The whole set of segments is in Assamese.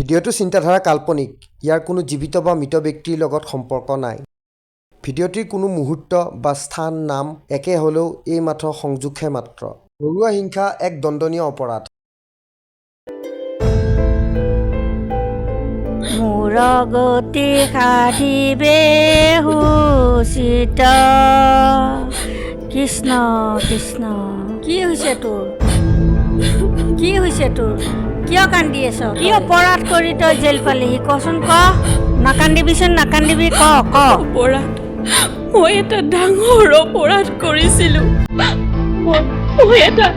ভিডিঅ'টো চিন্তাধাৰা কাল্পনিক। ইয়াৰ কোনো জীৱিত বা মৃত ব্যক্তিৰ লগত সম্পৰ্ক নাই। ভিডিঅ'টিৰ কোনো মুহূৰ্ত বা স্থান নাম একে হ'লেও এই মাত্ৰ সংযোগহে মাত্ৰ। ঘৰুৱা হিংসা এক দণ্ডনীয় অপৰাধ। মোৰ গতি সাধিবে হুচিত কৃষ্ণ কৃষ্ণ। কি হৈছে তোৰ? কি হৈছে তোৰ? কিয় কান্দি আছ? কি অপৰাধ কৰি তই জেল পালিহি? কচোন ক। নাকান্দিবিচোন, নাকান্দিবি, ক ক। অপৰাধ, মই এটা ডাঙৰ অপৰাধ কৰিছিলোঁ। মই এটা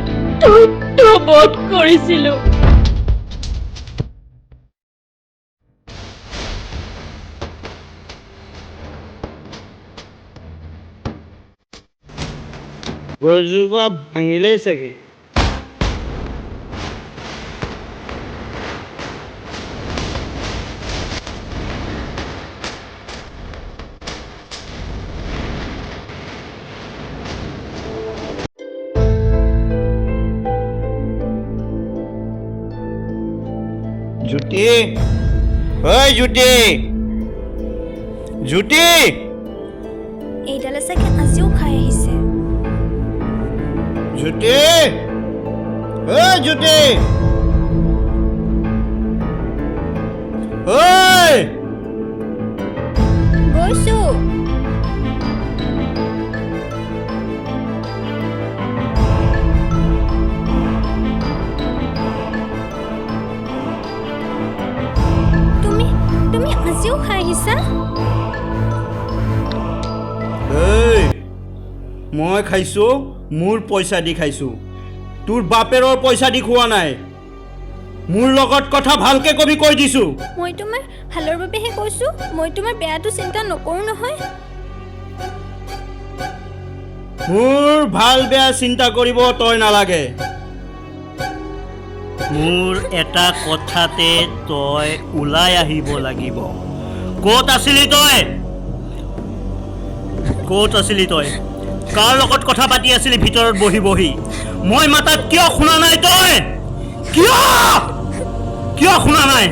বধ কৰিছিলোঁ। গছজোপা ভাঙিলেই চাগে। জ্যোতি, ঐ জ্যোতি, জ্যোতি। এইডালে চাগে আজিও খাই আহিছে। জ্যোতি, ঐ জ্যোতি, ঐ। গৈছো। তুমি আজিও খাই আহিছা? মই খাইছো, মোৰ পইচা দি খাইছো। তোৰ বাপেৰৰ পইচা দি খোৱা নাই। মোৰ লগত কথা ভালকে কবি কৈ দিছো। মই তোমাৰ ভালৰ বাবেহে কৈছো। মই তোমাৰ বেয়াটো চিন্তা নকৰো নহয়। মোৰ ভাল বেয়া চিন্তা কৰিব তই নালাগে। মোৰ এটা কথাতে তই ওলাই আহিব লাগিব। ক'ত আছিলি তই? ক'ত আছিলি তই? কাৰ লগত কথা পাতি আছিলি ভিতৰত বহি বহি? মই মাতাত কিয় শুনা নাই তই? কিয় কিয় শুনা নাই?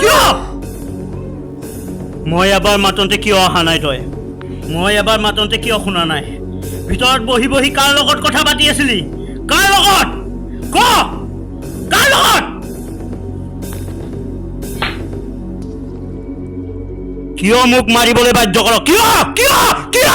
কিয়? মই এবাৰ মাতন্তে কিয় অহা নাই তই? মই এবাৰ মাতন্তে কিয় শুনা নাই? ভিতৰত বহি বহি কাৰ লগত কথা পাতি আছিলি? কাৰ লগত? ক! কাৰ লগত? কিয় মোক মাৰিবলৈ বাধ্য কৰ? কিয় কিয় কিয়?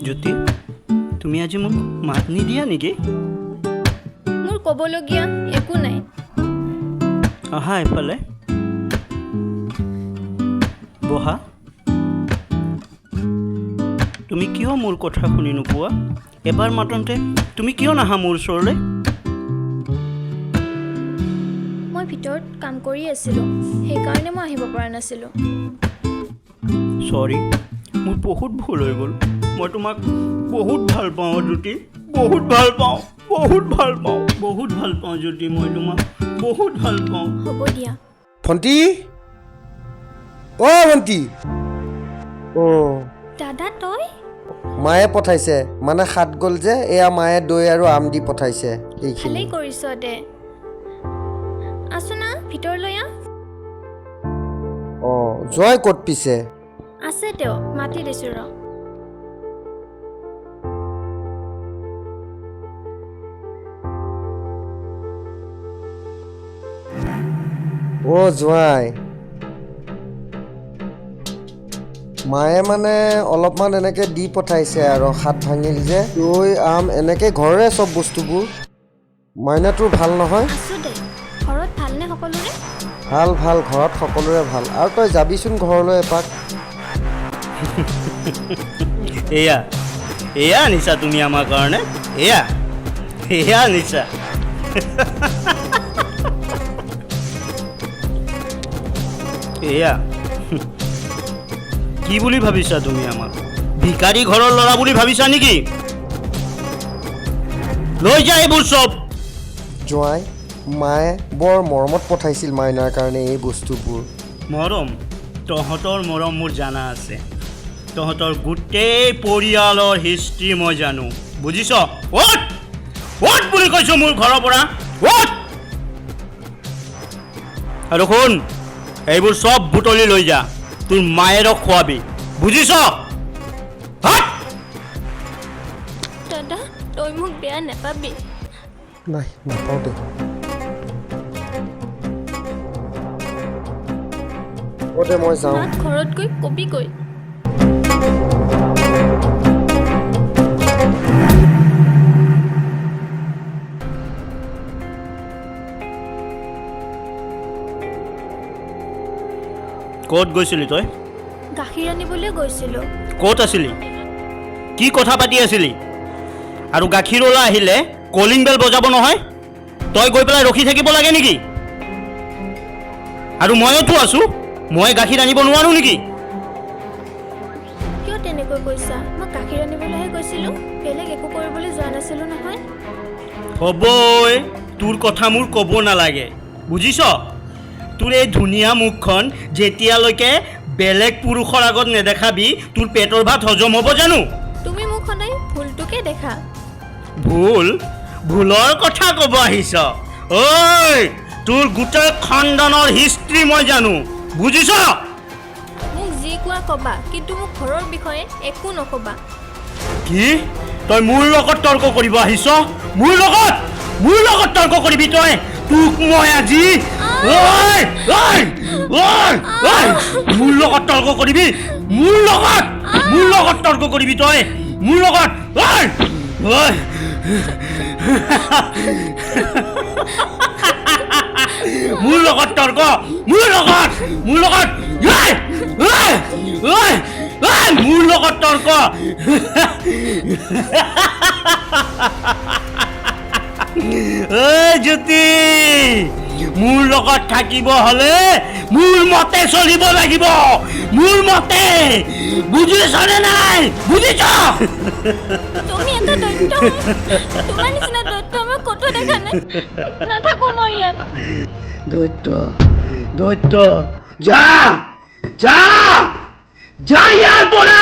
জ্যোতি, তুমি আজি মোক মাত নিদিয়া নেকি? মোৰ ক'বলগীয়া একো নাই। আহা এফালে, বহা। তুমি কিয় মোৰ কথা শুনি নোপোৱা? এবাৰ মাতন্তে তুমি কিয় নাহা মোৰ ওচৰলৈ? মই ভিতৰত কাম কৰি আছিলোঁ, সেইকাৰণে মই আহিব পৰা নাছিলোঁ। চৰি, মোৰ বহুত ভুল হৈ গ'ল। মই তোমাক বহুত ভাল পাওঁ জ্যোতি, বহুত ভাল পাওঁ, বহুত ভাল পাওঁ, বহুত ভাল পাওঁ জ্যোতি। মই তোমাক বহুত ভাল পাওঁ। হ'ব দিয়া। ভণ্টি, ভণ্টি। দাদা তই? মায়ে পঠাইছে, মানে সাত গ'ল যে। এয়া মায়ে দৈ আৰু আম দি পঠাইছে। এইখিনি ভালেই কৰিছ দে। আছো না, ভিতৰলৈ আহ। জয় ক'ত পিছে? আছে তেওঁ, মাতি দিছোঁ ৰ। জোঁৱাই, মায়ে মানে অলপমান এনেকৈ দি পঠাইছে আৰু হাত ভাঙিল যে দৈ আম এনেকৈ ঘৰৰে চব বস্তুবোৰ। মাইনাটোৰ ভাল নহয়? আছোঁ দে। ঘৰত ভালনে সকলোৰে? ভাল ভাল, ঘৰত সকলোৰে ভাল। আৰু তই যাবিচোন ঘৰলৈ এপাক। এয়া এয়া আনিছা তুমি আমাৰ কাৰণে, এয়া এয়া আনিছা। এয়া কি বুলি ভাবিছা তুমি আমাক? ভিকাৰী ঘৰৰ ল'ৰা বুলি ভাবিছা নেকি? লৈ যা এইবোৰ চব। জোঁৱাই, মায়ে বৰ মৰমত পঠাইছিল মাইনাৰ কাৰণে এই বস্তুবোৰ। মৰম? তহঁতৰ মৰম মোৰ জানা আছে। তহঁতৰ গোটেই পৰিয়ালৰ হিষ্ট্ৰী মই জানো, বুজিছ? ওঠ ওঠ বুলি কৈছোঁ মোৰ ঘৰৰ পৰা, ওঠ। আৰু শুন, এইবোৰ চব বুটলি লৈ যা, তোৰ মায়েৰক খোৱাবি, বুজিছ? হাত! দাদা তই মোক বেয়া নাপাবি। নাই, নাপাওঁ দে। হ'ব দে, মই যাওঁ। মাক ঘৰত গৈ কবিগৈ। ক'ত গৈছিলি তই? গাখীৰ আনিবলৈ গৈছিলোঁ। ক'ত আছিলি? কি কথা পাতি আছিলি? আৰু গাখীৰৱালা আহিলে কলিং বেল বজাব নহয়, তই গৈ পেলাই ৰখি থাকিব লাগে নেকি? আৰু ময়োতো আছোঁ, মই গাখীৰ আনিব নোৱাৰোঁ নেকি? কিয় তেনেকৈ কৈছা? মই গাখীৰ আনিবলৈহে গৈছিলোঁ, বেলেগ একো কৰিবলৈ যোৱা নাছিলোঁ নহয়। হ'বই, তোৰ কথা মোৰ ক'ব নালাগে, বুজিছ? তোৰ এই ধুনীয়া মুখখন যেতিয়ালৈকে বেলেগ পুৰুষৰ আগত নেদেখাবি, তোৰ পেটৰ ভাত হজম হ'ব জানো? তুমি মোক সদায় ভুলটোকে দেখা। ভুল? ভুলৰ কথা ক'ব আহিছ? ঐ, তোৰ গোটেই খানদানৰ হিষ্ট্ৰী মই জানো, বুজিছ? মোক যি কোৱা ক'বা, কিন্তু মোক ঘৰৰ বিষয়ে একো নক'বা। কি? তই মোৰ লগত তৰ্ক কৰিব আহিছ? মোৰ লগত? মোৰ লগত তৰ্ক কৰিবি তই? তোক মই আজি ঐ ঐ ঐ ঐ মোৰ লগত তৰ্ক কৰিবি? মোৰ লগত তৰ্ক কৰিবি তই? মোৰ লগত ঐ ঐ মোৰ লগত তৰ্ক? মোৰ লগত ঐ ঐ ঐ ঐ মোৰ লগত তৰ্ক? জ্যোতি, মোৰ লগত থাকিব হ'লে মোৰ মতে চলিব লাগিব, মোৰ মতে, বুজিছনে নাই? বুজিছ? তুমি এটা দৈত্য, তোমাৰ নিচিনা দৈত্য মই ক'তো দেখা নাই। নাথাকো মই ইয়াত। দৈত্য, যা যা যা ইয়াৰ পৰা।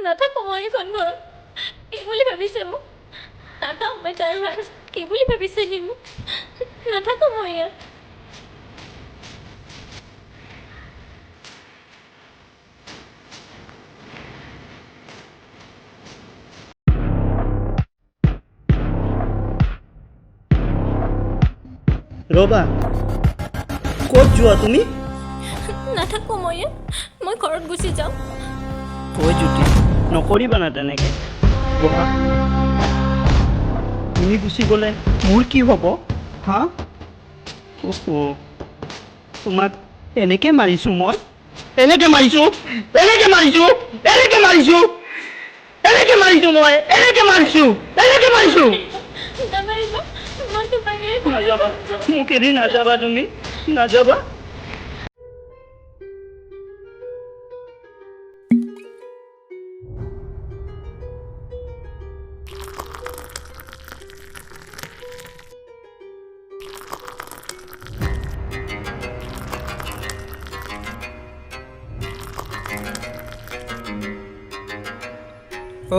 নাথাকো মই এইখন ঘৰত। কি বুলি ভাবিছে মোক? নাথাকো মই তাৰ ভাল। কি বুলি ভাবিছে সি মোক? নাথাকো মই ইয়াত। ৰবা, ক'ত যোৱা তুমি? নাথাকো মই ইয়াত। মই ঘৰত গুচি যাওঁ। ঐ জ্যোতি, নকৰিবা না তেনেকৈ। বহা। তুমি গুচি গ'লে মোৰ কি হ'ব? হা? তোমাক এনেকৈ মাৰিছোঁ মই? এনেকৈ মাৰিছোঁ মই? এনেকৈ মাৰিছোঁ? নামাৰিব, মই তোমাকে নাযাবা, মোক এৰি নাযাবা তুমি, নাযাবা। ঐ,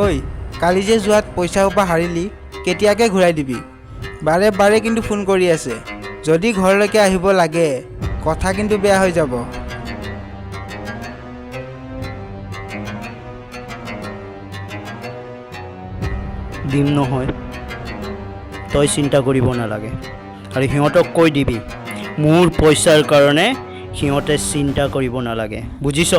কালি যে যোৱাত পইচা সোপা হাৰিলি, কেতিয়াকৈ ঘূৰাই দিবি? বাৰে বাৰে কিন্তু ফোন কৰি আছে। যদি ঘৰলৈকে আহিব লাগে, কথা কিন্তু বেয়া হৈ যাব। দিম নহয়, তই চিন্তা কৰিব নালাগে আৰু সিহঁতক কৈ দিবি মোৰ পইচাৰ কাৰণে সিহঁতে চিন্তা কৰিব নালাগে বুজিছ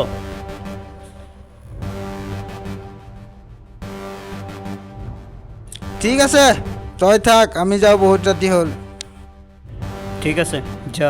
ঠিক আছে তই থাক আমি যাওঁ বহুত ৰাতি হ'ল ঠিক আছে যা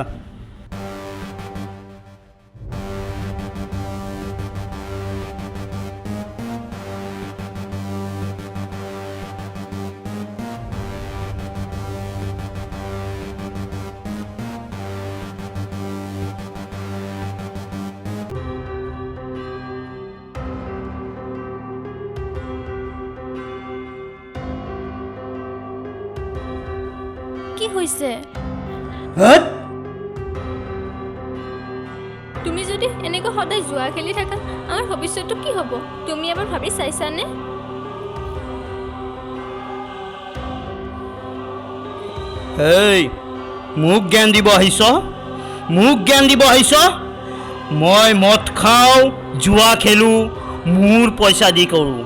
কি হৈছে তুমি যদি এনেকৈ সদায় জুৱা খেলি থাকা আমাৰ ভৱিষ্যতটো কি হ'ব তুমি এবাৰ ভাবি চাইছানে এই মোক জ্ঞান দিব আহিছ মই মদ খাওঁ জুৱা খেলোঁ মোৰ পইচা দি কৰোঁ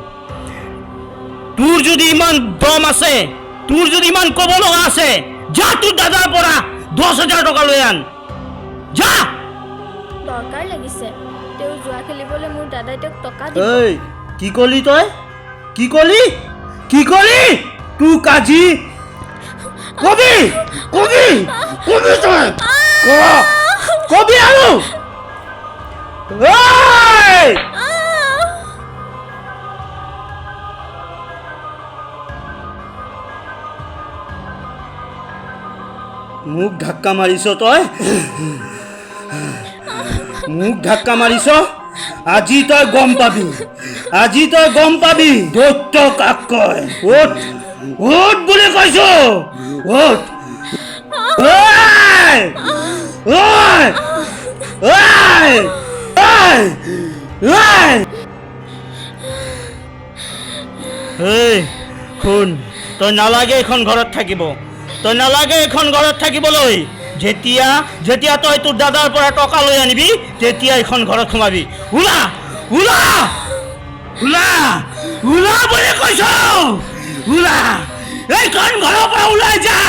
তোৰ যদি ইমান দম আছে তোৰ যদি ইমান ক'ব লগা আছে যা তোৰ দাদাৰ পৰা 10,000 টকা লৈ আন যা দৰকাৰ লাগিছে তেওঁ জুৱা খেলিবলৈ মোৰ দাদাই তেওঁক টকা দিব এই কি কলি তই কি কলি তোক আজি কবি তই কবি আৰু এই মোক ধাক্কা মাৰিছ তই আজি তই গম পাবি দৈত্য কাক কয় ওঠ বুলি কৈছো ওঠ শুন তই নালাগে এইখন ঘৰত থাকিবলৈ যেতিয়া তই তোৰ দাদাৰ পৰা টকা লৈ আনিবি তেতিয়া এইখন ঘৰত সোমাবি ওলা বুলি কৈছো এইখন ঘৰৰ পৰা ওলাই যা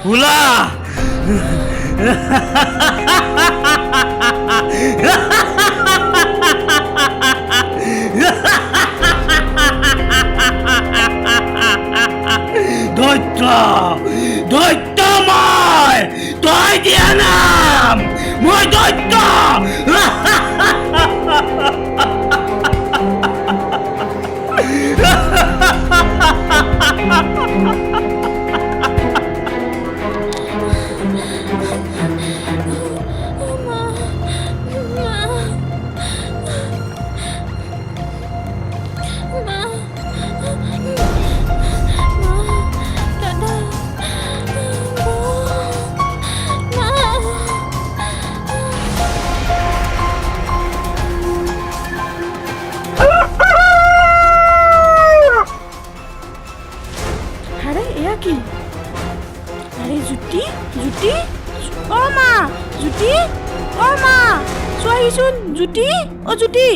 ওলা দৈত্য মই তই দিয়া নাম মই দৈত্য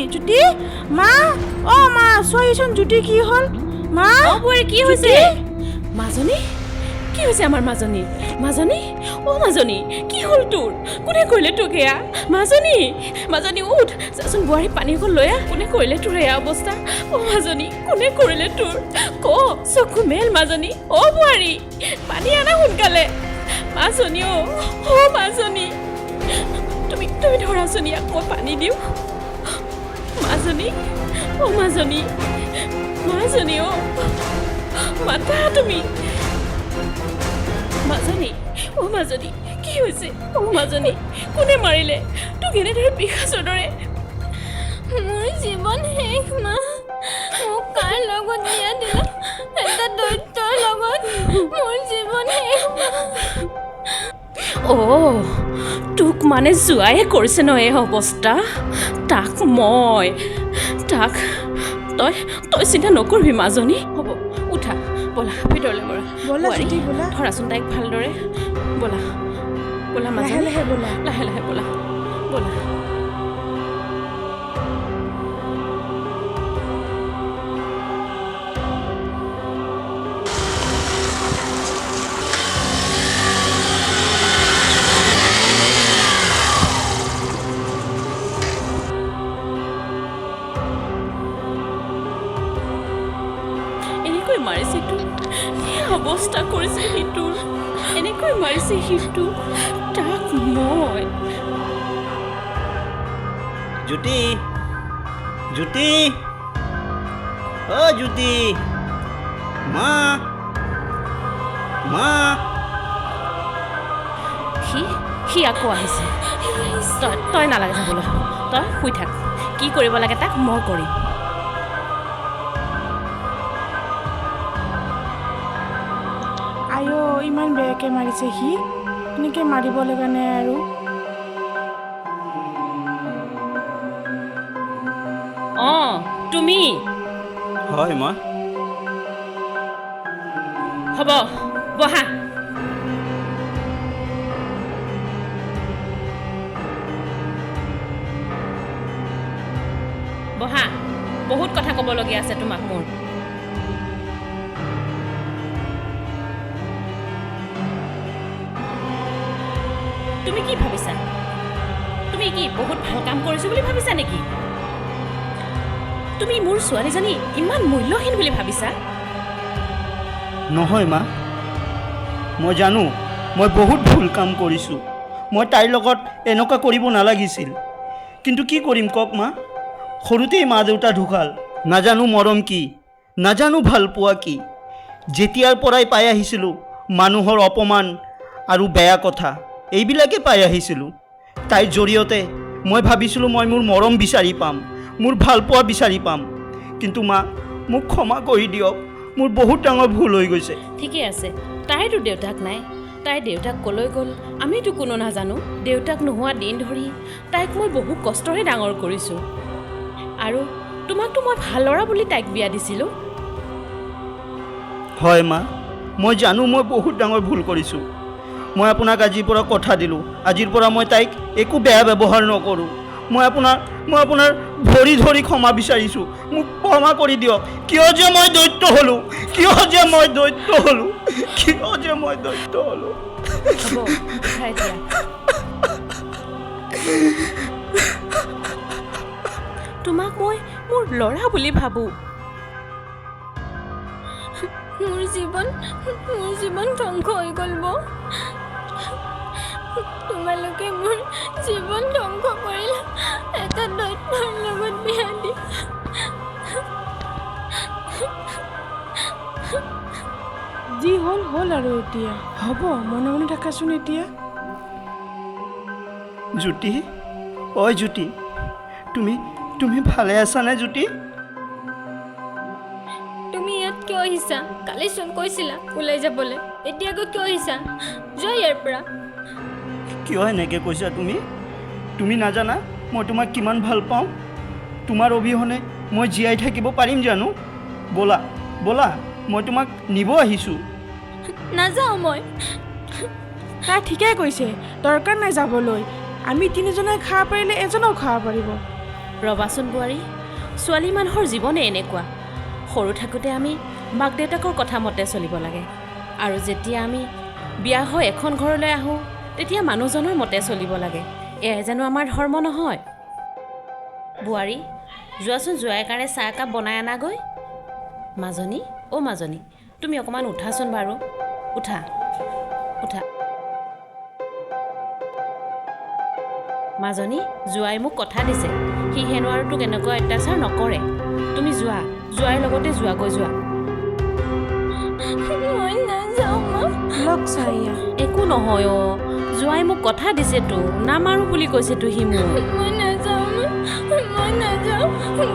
জুতি মা চোৱাচোন জুতি কি হ'ল মা কি হৈছে মাজনী কি হৈছে আমাৰ মাজনী কি হ'ল তোৰ কোনে কৰিলে তোক এয়া মাজনী উঠ যাচোন বোৱাৰী পানী অকণ লৈ আহ কোনে কৰিলে তোৰ এয়া অৱস্থা মাজনী কোনে কৰিলে তোৰ ক চকু মেল মাজনী বোৱাৰী পানী আনা সোনকালে মাজনী মাজনী তুমি ধৰাচোন ইয়াক মই পানী দিওঁ মাজনী মাতা তুমি মাজনী কি হৈছে মাজনী কোনে মাৰিলে তোক এনেদৰে পিশাচৰ দৰে মোৰ জীৱন শেষ মা মোক কাৰ লগত বিয়া দিলা এটা দৈত্যৰ লগত মোৰ জীৱন শেষ তোক মানে জোৱায়ে কৰিছে ন এই অৱস্থা তই চিন্তা নকৰিবি মাজনী হ'ব উঠা ব'লা ভিতৰলৈ ব'লা ধৰাচোন তাইক ভালদৰে ব'লা মাজনী লাহে ব'লা মাৰিছে তোৰ কি অৱস্থা কৰিছে সিটোৰ এনেকৈ মাৰিছে সিটো তাক মই জ্যোতি জ্যোতি অ জ্যোতি মা মা সি আকৌ আহিছে তই নালাগে যাবলৈ তই শুই থাক কি কৰিব লাগে তাক মই কৰিম আইঅ ইমান বেয়াকৈ মাৰিছে সি এনেকৈ মাৰিব লগা নাই আৰু অঁ তুমি হয় মা হ'ব বহা বহা বহুত কথা ক'বলগীয়া আছে তোমাক মোৰ তুমি কি ভাবিছা তুমি কি বহুত ভাল কাম কৰিছো বুলি ভাবিছা নেকি তুমি মোৰ ছোৱালীজনী ইমান মূল্যহীন বুলি ভাবিছা নহয় মা মই জানো মই বহুত ভুল কাম কৰিছোঁ মই তাইৰ লগত এনেকুৱা কৰিব নালাগিছিল কিন্তু কি কৰিম কওক মা সৰুতেই মা দেউতা ঢুকাল নাজানো মৰম কি নাজানো ভাল পোৱা কি যেতিয়াৰ পৰাই পাই আহিছিলোঁ মানুহৰ অপমান আৰু বেয়া কথা এইবিলাকে পাই আহিছিলোঁ তাইৰ জৰিয়তে মই ভাবিছিলোঁ মই মোৰ মৰম বিচাৰি পাম মোৰ ভাল পোৱা বিচাৰি পাম কিন্তু মা মোক ক্ষমা কৰি দিয়ক মোৰ বহুত ডাঙৰ ভুল হৈ গৈছে ঠিকে আছে তাইতো দেউতাক নাই তাইৰ দেউতাক ক'লৈ গ'ল আমিতো কোনো নাজানো দেউতাক নোহোৱা দিন ধৰি তাইক মই বহু কষ্টৰে ডাঙৰ কৰিছোঁ আৰু তোমাকতো মই ভাল ল'ৰা বুলি তাইক বিয়া দিছিলোঁ হয় মা মই জানো মই বহুত ডাঙৰ ভুল কৰিছোঁ মই আপোনাক আজিৰ পৰা কথা দিলোঁ আজিৰ পৰা মই তাইক একো বেয়া ব্যৱহাৰ নকৰোঁ মই আপোনাৰ ভৰি ধৰি ক্ষমা বিচাৰিছোঁ মোক ক্ষমা কৰি দিয়ক কিয় যে মই দৈত্য হ'লোঁ হ'ব উঠাই দিয়া তোমাক মই মোৰ ল'ৰা বুলি ভাবোঁ মোৰ জীৱন ধ্বংস হৈ গ'ল বৌ তোমালোকে মোৰ জীৱন ধ্বংস কৰিলা এটা দৈত্যৰ লগত বিয়া দি যি হ'ল আৰু এতিয়া হ'ব মনে মনে থাকাচোন এতিয়া জ্যোতি ঐ জ্যোতি তুমি ভালে আছানে জ্যোতি তুমি ইয়াত কিয় আহিছা কালিচোন কৈছিলা ওলাই যাবলৈ এতিয়া আকৌ কিয় আহিছা যোৱা ইয়াৰ পৰা কিয় এনেকৈ কৈছা তুমি নাজানা মই তোমাক কিমান ভাল পাওঁ তোমাৰ অবিহনে মই জীয়াই থাকিব পাৰিম জানো ব'লা মই তোমাক নিব আহিছোঁ নাযাওঁ মই তাই ঠিকেই কৈছে দৰকাৰ নাই যাবলৈ আমি তিনিজনে খাব পাৰিলে এজনেও খাব পাৰিব ৰবাচোন বোৱাৰী ছোৱালী মানুহৰ জীৱনে এনেকুৱা সৰু থাকোঁতে আমি মাক দেউতাকৰ কথা মতে চলিব লাগে আৰু যেতিয়া আমি বিয়া হৈ এখন ঘৰলৈ আহোঁ তেতিয়া মানুহজনৰ মতে চলিব লাগে এয়াই জানো আমাৰ ধৰ্ম নহয় বোৱাৰী যোৱাচোন জোৱাইৰ কাৰণে চাহ একাপ বনাই আনাগৈ মাজনী তুমি অকণমান উঠাচোন বাৰু উঠা মাজনী জোৱাই মোক কথা দিছে সি হেনো আৰু তোক এনেকুৱা অত্যাচাৰ নকৰে তুমি জোৱাইৰ লগতে যোৱাগৈ যোৱা মই নাযাওঁ মা লগ চাইয়া একো নহয় অ' জোৱাই মোক কথা দিছেতো নামাৰো বুলি কৈছেতো সি মোক মই নাযাওঁ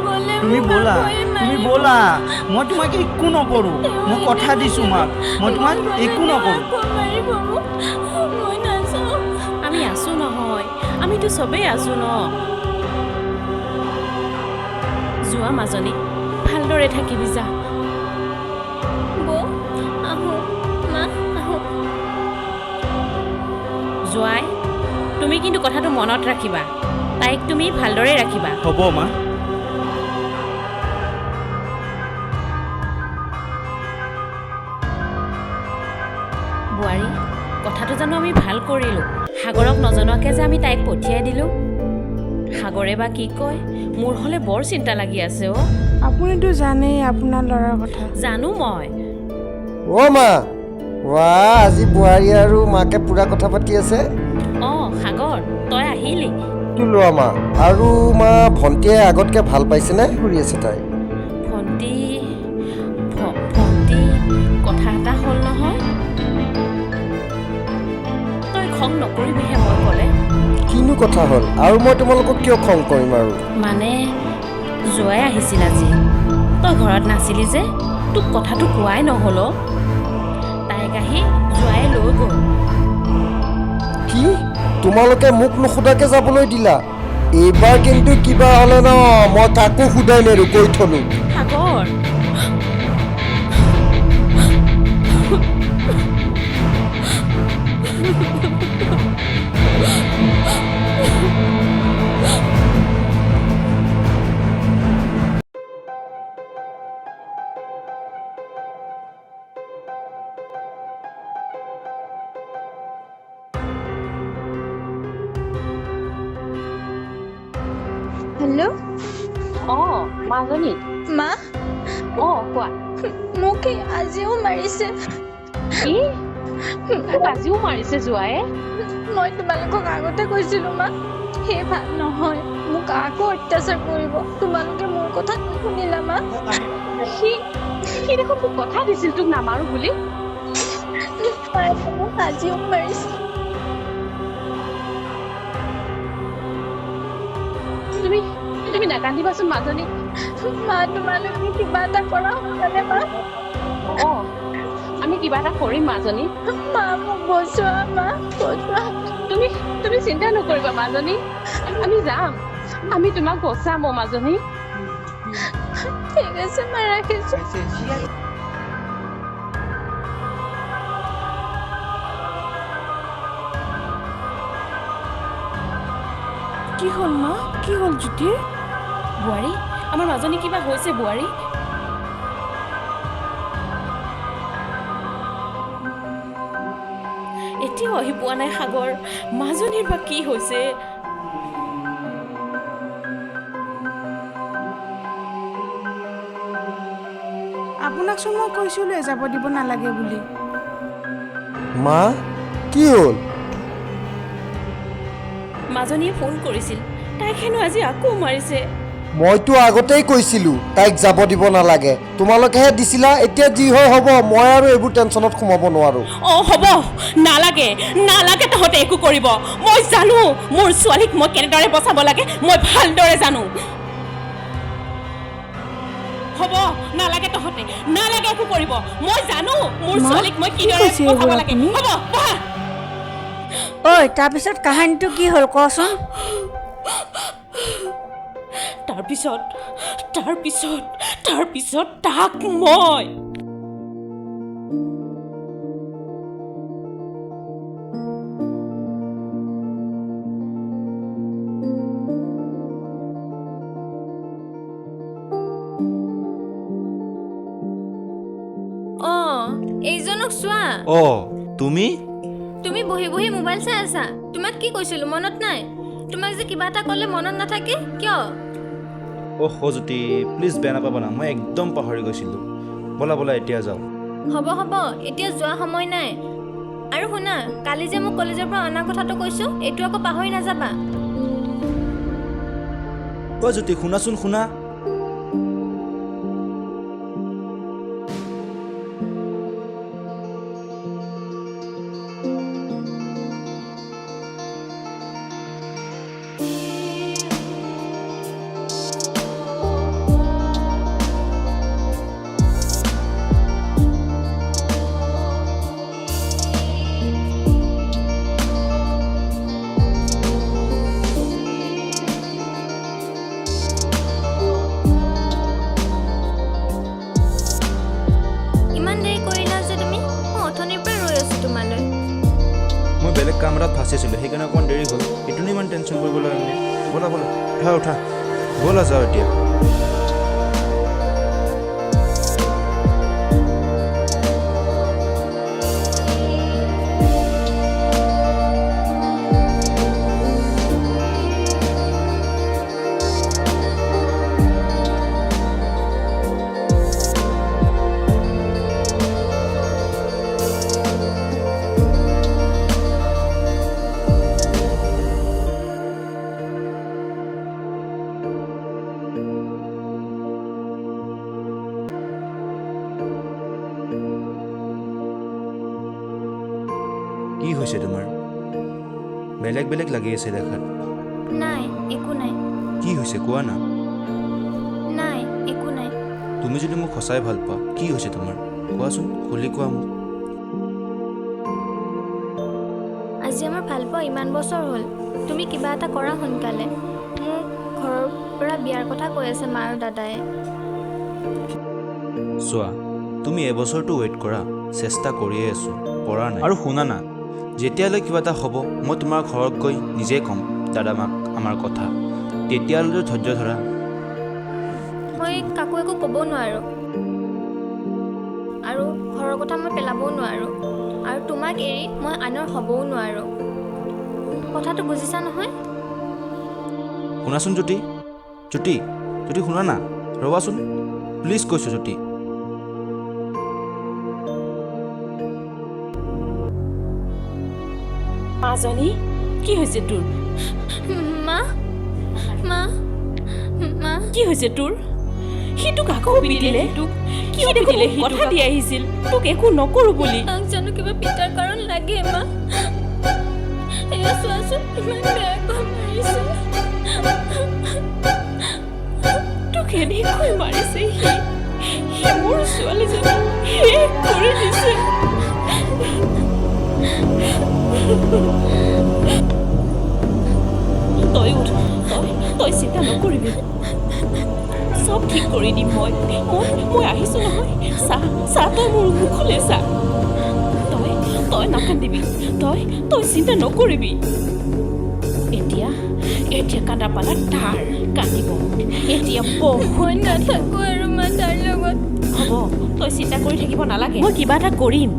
গ'লে তুমি মোক ব'লা আকৌ তুমি ব'লা মই তোমাক একো নকৰোঁ মই কথা দিছোঁ মাক মই তোমাক একো নকৰোঁ আকৌ মাৰিব মোক মই নাযাওঁ আমি আছোঁ নহয় আমিতো চবেই আছোঁ ন যোৱা মাজনী ভালদৰে থাকিবি যা বৌ আহোঁ মা আহোঁ জোৱাই তুমি কিন্তু কথাটো মনত ৰাখিবা তাইক তুমি ভালদৰে ৰাখিবা হ'ব মা বোৱাৰী কথাটো জানো আমি ভাল কৰিলোঁ সাগৰক নজনোৱাকৈ যে আমি তাইক পঠিয়াই দিলোঁ সাগৰে বা কি কয় মোৰ হ'লে বৰ চিন্তা লাগি আছে অ' আপুনিতো জানেই আপোনাৰ ল'ৰাৰ কথা। জানো মই অ' মা ৱা আজি বোৱাৰী আৰু মাকে পূৰা কথা পাতি আছে। অঁ সাগৰ তই আহিলি কি লোৱা মা আৰু মা ভণ্টিয়ে আগতকৈ ভাল পাইছেনে? কৰি আছে তাই ভণ্টি কথা এটা হ'ল নহয় তই খং নকৰিবিহে মই ক'লে কিনো কথা হ'ল আৰু মই তোমালোকক কিয় খং কৰিম আৰু মানে জোৱাই আহিছিল আজি তই ঘৰত নাছিলি যে তোক কথাটো কোৱাই নহ'ল অ'। তাইক আহি জোৱাই লৈ গ'ল কি তোমালোকে মোক নুসুধাকৈ যাবলৈ দিলা? এইবাৰ কিন্তু কিবা হ'লে ন মই কাকো সোধাই নেৰো কৈ থলো। সাগৰ হেল্ল' অঁ মাজনী মা অঁ কোৱা মোক এই আজিও মাৰিছে। কি তোক আজিও মাৰিছে জোৱায়ে মই তোমালোকক আগতে কৈছিলো মা সেই ভাল নহয় মোক আকৌ অত্যাচাৰ কৰিব। তোমালোকে মোৰ কথা নুশুনিলা মা। সি দেখোন তোক কথা দিছিল তোক নামাৰো বুলি মায়ে মোক আজিও মাৰিছে। তুমি নাকান্দিবাচোন মাজনী মা তোমালোকে কিবা এটা কৰা সোনকালে মা। অঁ আমি কিবা এটা কৰিম মাজনী মা মোক বচোৱা মা বচোৱা। তুমি চিন্তা নকৰিবা মাজনী আমি যাম আমি তোমাক বচাম অ' মাজনী ঠিক আছে মা ৰাখিছো। কি হ'ল মা কি হ'ল জ্যোতি? বোৱাৰী আমাৰ মাজনী কিবা হৈছে বোৱাৰী এতিয়াও আহি পোৱা নাই সাগৰ মাজনীৰ বা কি হৈছে আপোনাকচোন মই কৈছিলোৱে যাব দিব নালাগে বুলি। মা কি হ'ল? মাজনীয়ে ফোন কৰিছিল তাইক হেনো আজি আকৌ মাৰিছে মইতো আগতেই কৈছিলোঁ তাইক যাব দিব নালাগে তোমালোকেহে দিছিলা। এতিয়া যি হয় হ'ব মই আৰু এইবোৰ টেনশ্যনত সোমাব নোৱাৰোঁ। অঁ হ'ব নালাগে তহঁতে একো কৰিব মই জানো মোৰ ছোৱালীক মই কেনেদৰে বচাব লাগে মই ভালদৰে জানো হ'ব নালাগে তহঁতে নালাগে একো কৰিব মই জানো মোৰ মা, ছোৱালীক মই কি কিদৰে কৈছে বচাব এইবোৰ লাগে আপুনি? হ'ব বহা ঐ তাৰপিছত কাহানীটো কি হ'ল কচোন? তাৰপিছত তাক মই অঁ এইজনক চোৱা। অঁ তুমি তুমি বহি বহি মোবাইল চাই আছা। তোমাক কি কৈছিলো মনত নাই? তোমাক যে কিবা এটা ক'লে মনত নাথাকে কিয়? অ' জ্যোতি প্লিজ বেয়া নাপাবা না মই একদম পাহৰি গৈছিলোঁ। ব'লা এতিয়া যাওঁ। হ'ব এতিয়া যোৱা সময় নাই। আৰু শুনা কালি যে মোক কলেজৰ পৰা অনা কথাটো কৈছো এইটো আকৌ পাহৰি নাযাবা। অ' জ্যোতি শুনাচোন শুনা মই বেলেগ কাম এটাত ফাঁচি আছিলোঁ সেইকাৰণে অকণমান দেৰি হ'ল। এইটোনো ইমান টেনশ্যন কৰিব লগা নাই। ব'লা উঠা ব'লা যাওঁ এতিয়া। কি হৈছে তোমাৰ বেলেগ বেলেগ লাগি আছে দেখাত নাই একো নাই কি হৈছে কোৱা না নাই একো নাই তুমি যদি মোক সঁচাই ভাল পোৱা কি হৈছে তোমাৰ কোৱাচোন খুলি কোৱা মোক আজি আমাৰ ভাল পোৱা ইমান বছৰ হ'ল তুমি কিবা এটা কৰা সোনকালে মোক ঘৰৰ পৰা বিয়াৰ কথা কৈ আছে মা আৰু দাদাই চোৱা তুমি এবছৰটো ৱেইট কৰা চেষ্টা কৰিয়ে আছো পৰা নাই আৰু শুনা না যেতিয়ালৈ কিবা এটা হ'ব মই তোমাৰ ঘৰত গৈ নিজে ক'ম দাদা মাক আমাৰ কথা তেতিয়ালৈ ধৈৰ্য ধৰা মই কাকো একো ক'ব নোৱাৰোঁ আৰু ঘৰৰ কথা মই পেলাবও নোৱাৰোঁ আৰু তোমাক এৰি মই আনৰ হ'বও নোৱাৰোঁ কথাটো বুজিছা নহয় শুনাচোন জ্যোতি জ্যোতি জ্যোতি শুনা না ৰ'বাচোন প্লিজ কৈছোঁ জ্যোতি মাজনী কি হৈছে তোৰ মা মা মা কি হৈছে তোৰ সিটোক আকৌ পিটিলে তোক কিয় পিটিলে সি কথা দি আহিছিল তোক একো নকৰো বুলি তাক জানো কিবা পিটাৰ কাৰণ লাগে মা এয়া চোৱাচোন ইমান বেয়াকৈ মাৰিছে তোক এনেকৈ মাৰিছে সি মোৰ ছোৱালীজনী শেষ কৰি দিছে তই উঠ তই চিন্তা নকৰিবি চব ঠিক কৰি দিম মই আহিছোঁ নহয় চাহ তই মোৰ মুখলৈ চা তই নাকান্দিবি তই চিন্তা নকৰিবি এতিয়া কান্দা পালা তাৰ কান্দিব এতিয়া মই নাথাকোঁ আৰু মা তাৰ লগত হ'ব তই চিন্তা কৰি থাকিব নালাগে মই কিবা এটা কৰিম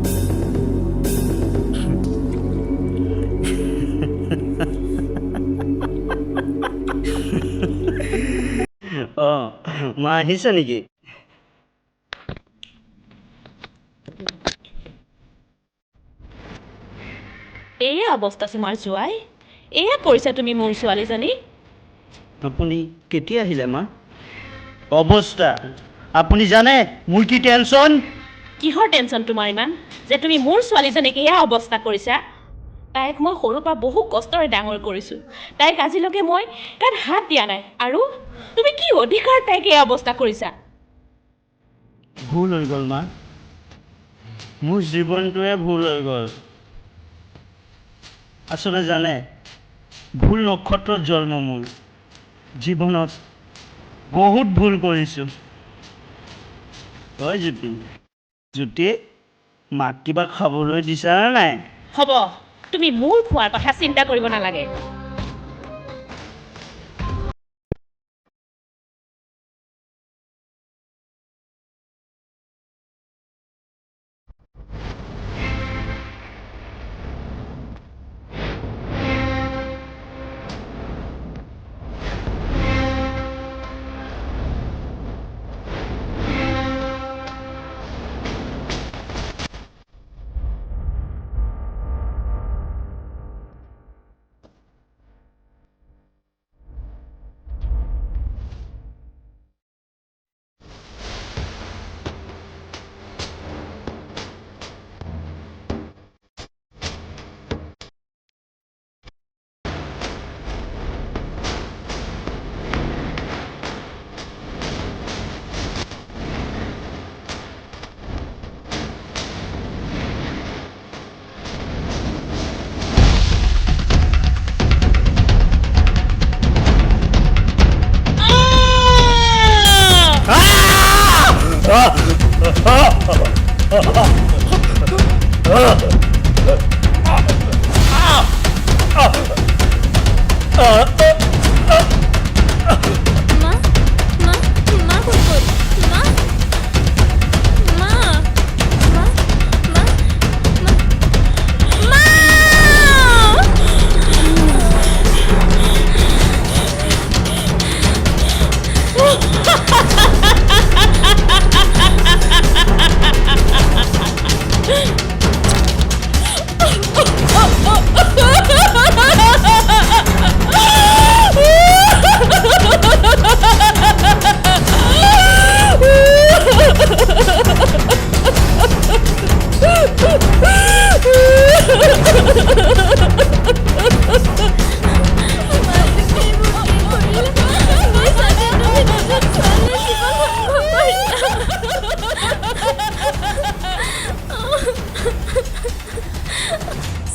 অঁ মা আহিছে নেকি এয়া অৱস্থা তোমাৰ জোৱাই এয়া কৰিছা তুমি মোৰ ছোৱালীজনী আপুনি কেতিয়া আহিলে মা অৱস্থা আপুনি জানে মোৰ কি টেনশ্যন কিহৰ টেনশ্যন তোমাৰ ইমান যে তুমি মোৰ ছোৱালীজনীক এয়া অৱস্থা কৰিছা তাইক মই সৰুৰ পৰা বহু কষ্টৰে ডাঙৰ কৰিছোঁ তাইক আজিলৈকে মই তাত হাত দিয়া নাই আৰু তুমি কি অধিকাৰ তাইক এই অৱস্থা কৰিছা ভুল হৈ গ'ল মা মোৰ জীৱনটোৱে ভুল হৈ গ'ল আচলতে জানে ভুল নক্ষত্ৰত জন্ম মোৰ জীৱনত বহুত ভুল কৰিছোঁ হয় জ্যোতি মাক কিবা খাবলৈ দিছানে নাই হ'ব তুমি মোৰ খোৱাৰ কথা চিন্তা কৰিব নালাগে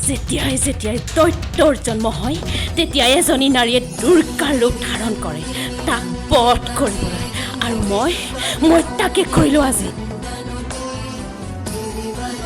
যেতিয়াই যেতিয়াই দৈত্যৰ জন্ম হয় তেতিয়াই এজনী নাৰীয়ে দুৰ্গাৰ ৰূপ ধাৰণ কৰে তাক বধ কৰিবলৈ আৰু মই তাকে কৰিলোঁ আজি